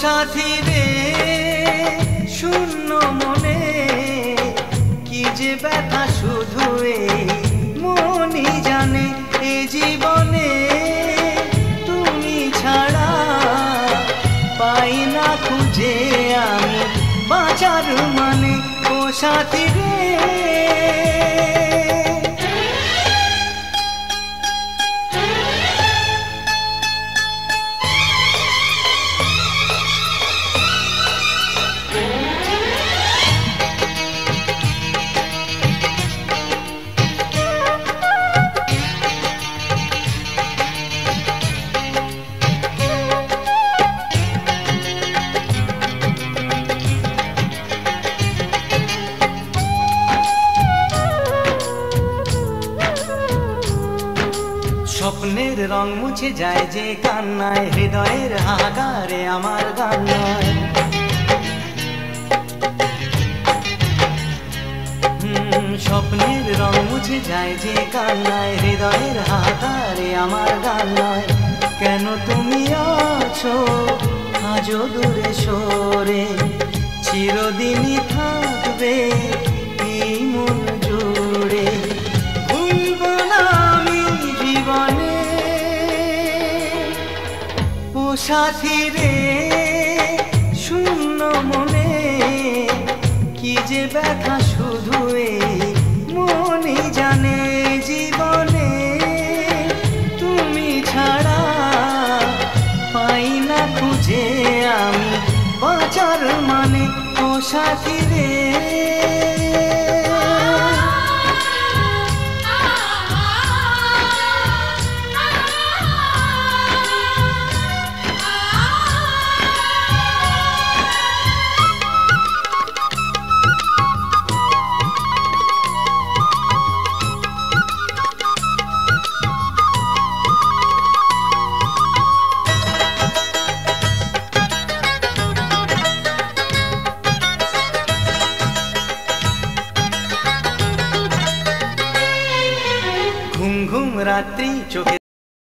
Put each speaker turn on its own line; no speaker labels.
সাথী রে শূন্য মনে কি যে ব্যথা শুধু এই মনই জানে। এ জীবনে তুমি ছাড়া পাই না খুঁজে আমি বাঁচার মানে। ও সাথী রে স্বপ্নের রং মুছে যায় যে কান্নায়, হৃদয়ের হাহাকারে আমার গান নয়। স্বপ্নের রং মুছে যায় যে কান্নায়, হৃদয়ের হাহাকারে আমার গান নয়। কেন তুমি আছো আজও দূরে সরে, চিরদিনই থাকবে এই মন জুড়ে। ভুলবো না আমি জীবনে ও সাথী রে শূন্য মনে কি যে ব্যথা শুধু এই মনই জানে। জীবনে তুমি ছাড়া পাই না খুঁজে আমি বাঁচার মানে। ও সাথী রে